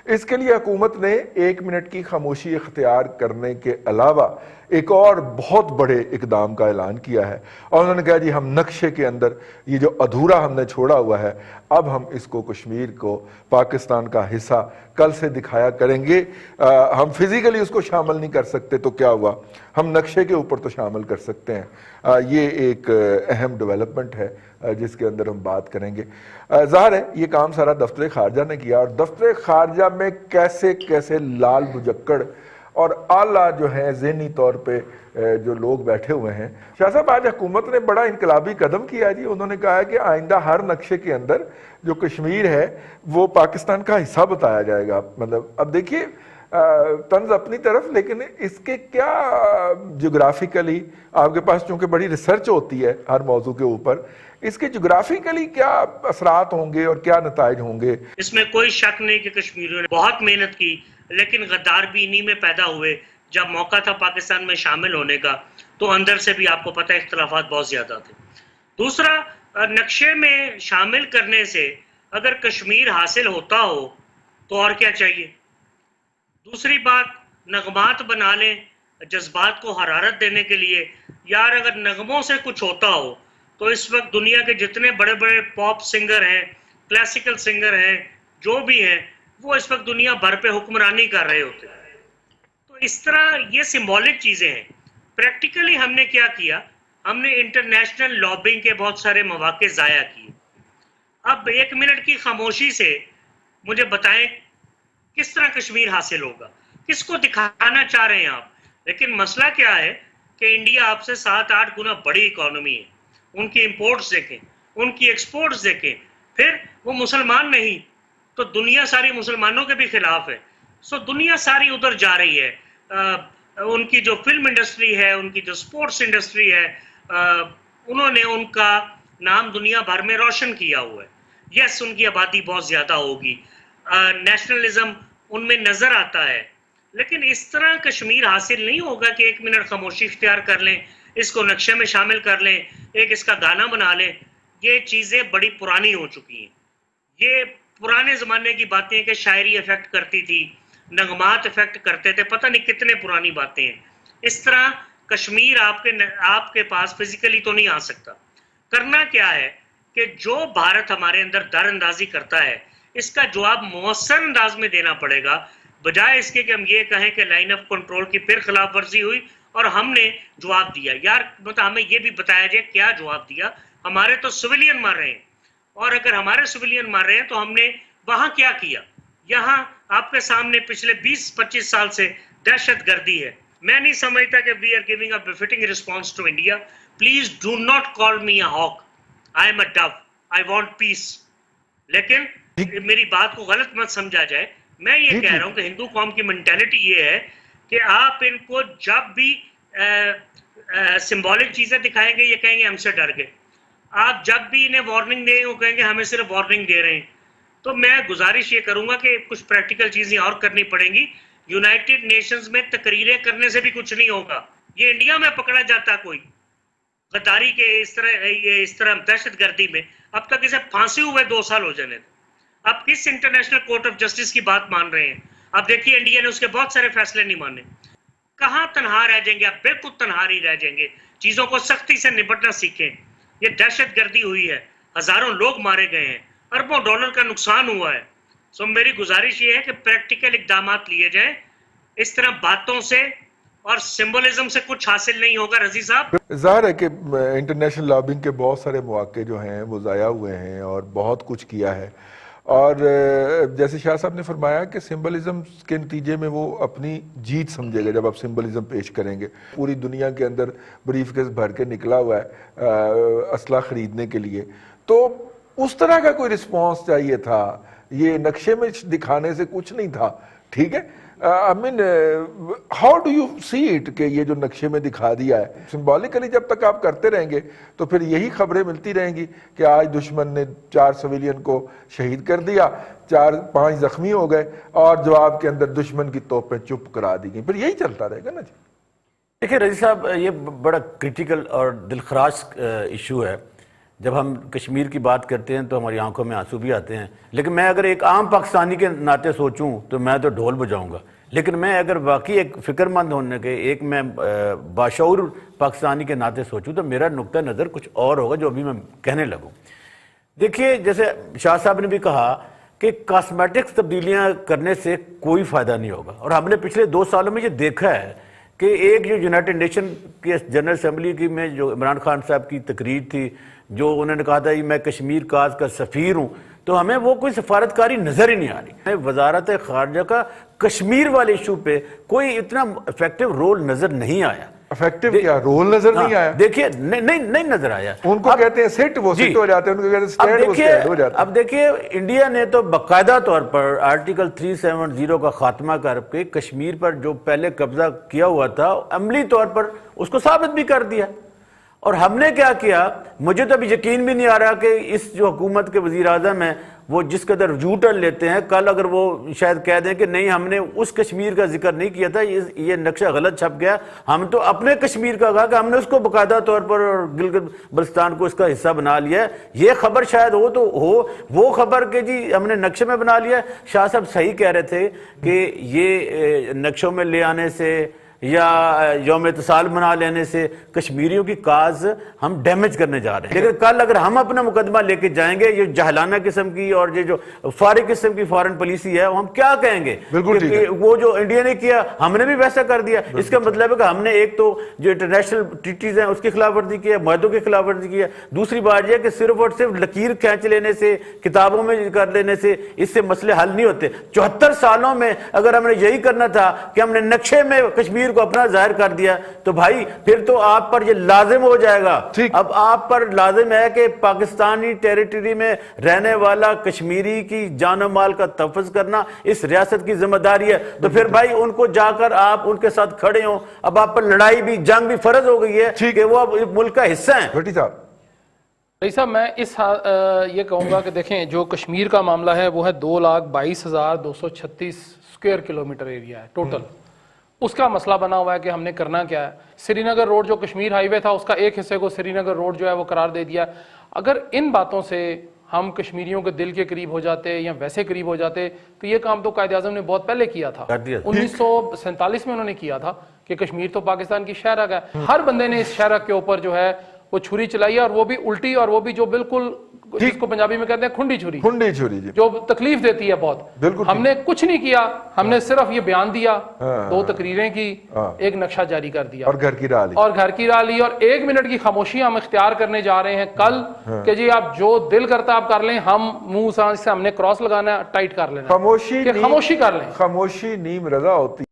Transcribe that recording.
اس کے لیے حکومت نے 1 منٹ کی خاموشی اختیار کرنے کے علاوہ ایک اور بہت بڑے اقدام کا اعلان کیا ہے، اور انہوں نے کہا جی ہم نقشے کے اندر یہ جو ادھورا ہم نے چھوڑا ہوا ہے اب ہم اس کو کشمیر کو پاکستان کا حصہ کل سے دکھایا کریں گے۔ ہم فزیکلی اس کو شامل نہیں کر سکتے تو کیا ہوا، ہم نقشے کے اوپر تو شامل کر سکتے ہیں۔ یہ ایک اہم ڈیولپمنٹ ہے جس کے اندر ہم بات کریں گے۔ ظاہر ہے یہ کام سارا دفتر خارجہ نے کیا، اور دفتر خارجہ میں کیسے کیسے لال بجکڑ اور اعلیٰ جو ہیں ذہنی طور پہ جو لوگ بیٹھے ہوئے ہیں۔ شاہ صاحب آج حکومت نے بڑا انقلابی قدم کیا جی، انہوں نے کہا کہ آئندہ ہر نقشے کے اندر جو کشمیر ہے وہ پاکستان کا حصہ بتایا جائے گا۔ مطلب اب دیکھیے طنز اپنی طرف، لیکن اس کے کیا جغرافیکلی آپ کے پاس چونکہ بڑی ریسرچ ہوتی ہے ہر موضوع کے اوپر، اس کے جغرافیکلی کیا اثرات ہوں گے اور کیا نتائج ہوں گے؟ اس میں کوئی شک نہیں کہ کشمیریوں نے بہت محنت کی، لیکن غدار بھی انہی میں پیدا ہوئے۔ جب موقع تھا پاکستان میں شامل ہونے کا تو اندر سے بھی آپ کو پتہ اختلافات بہت زیادہ تھے۔ دوسرا، نقشے میں شامل کرنے سے اگر کشمیر حاصل ہوتا ہو تو اور کیا چاہیے۔ دوسری بات، نغمات بنا لیں جذبات کو حرارت دینے کے لیے، یار اگر نغموں سے کچھ ہوتا ہو تو اس وقت دنیا کے جتنے بڑے بڑے پاپ سنگر ہیں، کلاسیکل سنگر ہیں، جو بھی ہیں، وہ اس وقت دنیا بھر پہ حکمرانی کر رہے ہوتے ہیں۔ تو اس طرح یہ سمبولک چیزیں ہیں۔ پریکٹیکلی ہم نے کیا کیا، ہم نے انٹرنیشنل لابنگ کے بہت سارے مواقع ضائع کیے۔ اب 1 منٹ کی خاموشی سے مجھے بتائیں کس طرح کشمیر حاصل ہوگا، کس کو دکھانا چاہ رہے ہیں آپ۔ لیکن مسئلہ کیا ہے کہ انڈیا آپ سے 7-8 گنا بڑی اکانومی ہے، ان کی امپورٹس دیکھیں، ان کی ایکسپورٹس دیکھیں، پھر وہ مسلمان نہیں تو دنیا ساری مسلمانوں کے بھی خلاف ہے۔ سو دنیا ساری ادھر جا رہی ہے۔ ان کی جو فلم انڈسٹری ہے، ان کی جو سپورٹس انڈسٹری ہے، انہوں نے ان کا نام دنیا بھر میں روشن کیا ہوا ہے۔ یس، ان کی آبادی بہت زیادہ ہوگی، نیشنلزم ان میں نظر آتا ہے، لیکن اس طرح کشمیر حاصل نہیں ہوگا کہ 1 منٹ خاموشی اختیار کر لیں، اس کو نقشے میں شامل کر لیں، ایک اس کا گانا بنا لیں۔ یہ چیزیں بڑی پرانی ہو چکی ہیں۔ یہ پرانے زمانے کی باتیں ہیں کہ شاعری افیکٹ کرتی تھی، نغمات افیکٹ کرتے تھے، پتہ نہیں کتنے پرانی باتیں ہیں۔ اس طرح کشمیر آپ کے پاس فزیکلی تو نہیں آ سکتا۔ کرنا کیا ہے کہ جو بھارت ہمارے اندر در اندازی کرتا ہے اس کا جواب مؤثر انداز میں دینا پڑے گا، بجائے اس کے کہ ہم یہ کہیں کہ لائن آف کنٹرول کی پھر خلاف ورزی ہوئی اور ہم نے جواب دیا۔ یار ہمیں یہ بھی بتایا جائے کیا جواب دیا۔ ہمارے تو سویلین مار رہے ہیں، اور اگر ہمارے سویلین مار رہے ہیں تو ہم نے وہاں کیا کیا۔ یہاں آپ کے سامنے پچھلے 20-25 سال سے دہشت گردی ہے۔ میں نہیں سمجھتا کہ we are giving a befitting response to India. Please do not call me a hawk. I am a dove. I want peace. لیکن میری بات کو غلط مت سمجھا جائے، میں یہ کہہ رہا ہوں کہ ہندو قوم کی مینٹیلٹی یہ ہے کہ آپ ان کو جب بھی سمبولک چیزیں دکھائیں گے یہ کہیں گے ہم سے ڈر گئے۔ آپ جب بھی انہیں وارننگ دیں گے وہ کہیں گے ہمیں صرف وارننگ دے رہے ہیں۔ تو میں گزارش یہ کروں گا کہ کچھ پریکٹیکل چیزیں اور کرنی پڑیں گی۔ یونائٹڈ نیشنز میں تقریریں کرنے سے بھی کچھ نہیں ہوگا۔ یہ انڈیا میں پکڑا جاتا کوئی غداری کے اس طرح دہشت گردی میں، اب تک اسے پھانسی ہوئے 2 سال ہو جانے تھے۔ اب کس انٹرنیشنل کورٹ آف جسٹس کی بات مان رہے ہیں؟ اب دیکھیے انڈیا نے اس کے بہت سارے فیصلے نہیں مانے۔ کہاں تنہا رہ جائیں گے آپ؟ بالکل تنہا نہیں رہ جائیں گے۔ چیزوں کو سختی سے نپٹنا سیکھیں۔ یہ دہشت گردی ہوئی ہے، ہزاروں لوگ مارے گئے ہیں، اربوں ڈالر کا نقصان ہوا ہے۔ سو میری گزارش یہ ہے کہ پریکٹیکل اقدامات لیے جائیں، اس طرح باتوں سے اور سمبولزم سے کچھ حاصل نہیں ہوگا۔ رضی صاحب، ظاہر ہے کہ انٹرنیشنل لابنگ کے بہت سارے مواقع جو ہیں وہ ضائع ہوئے ہیں اور بہت کچھ کیا ہے، اور جیسے شاہ صاحب نے فرمایا کہ سمبلزم کے نتیجے میں وہ اپنی جیت سمجھے گا جب آپ سمبلزم پیش کریں گے۔ پوری دنیا کے اندر بریف کیس بھر کے نکلا ہوا ہے اسلحہ خریدنے کے لیے، تو اس طرح کا کوئی رسپانس چاہیے تھا۔ یہ نقشے میں دکھانے سے کچھ نہیں تھا، ٹھیک ہے۔ I mean, how do you see it کہ یہ جو نقشے میں دکھا دیا ہے سمبولکلی جب تک آپ کرتے رہیں گے تو پھر یہی خبریں ملتی رہیں گی کہ آج دشمن نے 4 سویلین کو شہید کر دیا، 4-5 زخمی ہو گئے، اور جواب کے اندر دشمن کی توپیں چپ کرا دی گئیں۔ پھر یہی چلتا رہے گا نا جی۔ دیکھیں رضی صاحب، یہ بڑا کرٹیکل اور دلخراش ایشو ہے جب ہم کشمیر کی بات کرتے ہیں تو ہماری آنکھوں میں آنسو بھی آتے ہیں، لیکن میں اگر ایک عام پاکستانی کے ناطے سوچوں تو میں تو ڈھول بجاؤں گا، لیکن میں اگر واقعی ایک فکر مند ہونے کے، ایک میں باشعور پاکستانی کے ناطے سوچوں تو میرا نقطہ نظر کچھ اور ہوگا جو ابھی میں کہنے لگوں۔ دیکھیے، جیسے شاہ صاحب نے بھی کہا کہ کاسمیٹکس تبدیلیاں کرنے سے کوئی فائدہ نہیں ہوگا، اور ہم نے پچھلے 2 سالوں میں یہ دیکھا ہے کہ ایک جو یونائٹڈ نیشن کے جنرل اسمبلی کی میں جو عمران خان صاحب کی تقریر تھی، جو انہوں نے کہا تھا کہ میں کشمیر کاز کا سفیر ہوں، تو ہمیں وہ کوئی سفارتکاری نظر ہی نہیں آ رہی۔ وزارت خارجہ کا کشمیر والے ایشو پہ کوئی اتنا افیکٹو رول نظر نہیں آیا۔ افیکٹو کیا رول نظر نہیں آیا؟ دیکھیے نہیں نظر آیا۔ ان کو کہتے ہیں سٹ، وہ سٹ ہو جاتے ہیں، ان کو کہتے ہیں سٹینڈ، وہ سٹینڈ ہو جاتے ہیں۔ اب دیکھیے، انڈیا نے تو باقاعدہ طور پر آرٹیکل 370 کا خاتمہ کر کے کشمیر پر جو پہلے قبضہ کیا ہوا تھا عملی طور پر اس کو ثابت بھی کر دیا، اور ہم نے کیا کیا؟ مجھے تو ابھی یقین بھی نہیں آ رہا کہ اس جو حکومت کے وزیر اعظم ہیں وہ جس قدر یو ٹرن لیتے ہیں، کل اگر وہ شاید کہہ دیں کہ نہیں ہم نے اس کشمیر کا ذکر نہیں کیا تھا، یہ نقشہ غلط چھپ گیا، ہم تو اپنے کشمیر کا کہا کہ ہم نے اس کو باقاعدہ طور پر اور گلگت بلتستان کو اس کا حصہ بنا لیا ہے۔ یہ خبر شاید ہو تو ہو وہ خبر کہ جی ہم نے نقشے میں بنا لیا ہے۔ شاہ صاحب صحیح کہہ رہے تھے کہ یہ نقشوں میں لے آنے سے یا یوم اتصال بنا لینے سے کشمیریوں کی کاز ہم ڈیمیج کرنے جا رہے ہیں، لیکن کل اگر ہم اپنا مقدمہ لے کے جائیں گے، یہ جہلانہ قسم کی اور یہ جو فارغ قسم کی فارن پالیسی ہے، ہم کیا کہیں گے کہ وہ جو انڈیا نے کیا ہم نے بھی ویسا کر دیا۔ اس کا مطلب ہے کہ ہم نے ایک تو جو انٹرنیشنل ٹریٹیز ہیں اس کی خلاف ورزی کی ہے، معاہدوں کی خلاف ورزی کی ہے، دوسری بات یہ کہ صرف اور صرف لکیر کھینچ لینے سے، کتابوں میں کر لینے سے اس سے مسئلے حل نہیں ہوتے۔ 74 سالوں میں اگر ہم نے یہی کرنا تھا کہ ہم نے نقشے میں کشمیر کو اپنا ظاہر کر دیا تو بھائی پھر تو آپ پر یہ لازم ہو جائے گا، اب آپ پر لازم ہے کہ پاکستانی ٹیریٹری میں رہنے والا کشمیری کی جان و مال کا تحفظ کرنا اس ریاست کی ذمہ داری ہے۔ تو پھر بھائی ان کو جا کر آپ ان کے ساتھ کھڑے ہوں، اب آپ پر لڑائی بھی، جنگ بھی فرض ہو گئی ہے کہ وہ اب ملک کا حصہ ہیں۔ بھٹی صاحب، بھائی صاحب، میں یہ کہوں گا کہ دیکھیں جو کشمیر کا معاملہ ہے وہ ہے 2,22,236 اسکوائر کلومیٹر ایریا ہے ٹوٹل۔ اس کا مسئلہ بنا ہوا ہے کہ ہم نے کرنا کیا ہے۔ سری نگر روڈ جو کشمیر ہائی وے تھا اس کا ایک حصے کو سری نگر روڈ جو ہے وہ قرار دے دیا۔ اگر ان باتوں سے ہم کشمیریوں کے دل کے قریب ہو جاتے یا ویسے قریب ہو جاتے تو یہ کام تو قائد اعظم نے بہت پہلے کیا تھا، 1947 میں انہوں نے کیا تھا کہ کشمیر تو پاکستان کی شہرک ہے۔ ہر بندے نے اس شہرک کے اوپر جو ہے وہ چھری چلائی ہے، اور وہ بھی الٹی، اور وہ بھی جو بالکل جس کو پنجابی میں کہتے ہیں کھنڈی چھری، جو تکلیف دیتی ہے بہت۔ ہم نے کچھ نہیں کیا، ہم نے صرف یہ بیان دیا، 2 تقریریں کی، ایک نقشہ جاری کر دیا، اور گھر کی راہ لی، اور 1 منٹ کی خاموشی ہم اختیار کرنے جا رہے ہیں کل کہ جی آپ جو دل کرتا آپ کر لیں، ہم منہ سے ہم نے کراس لگانا ہے، ٹائٹ کر لینا، خاموشی کر لیں۔ خاموشی نیم رضا ہوتی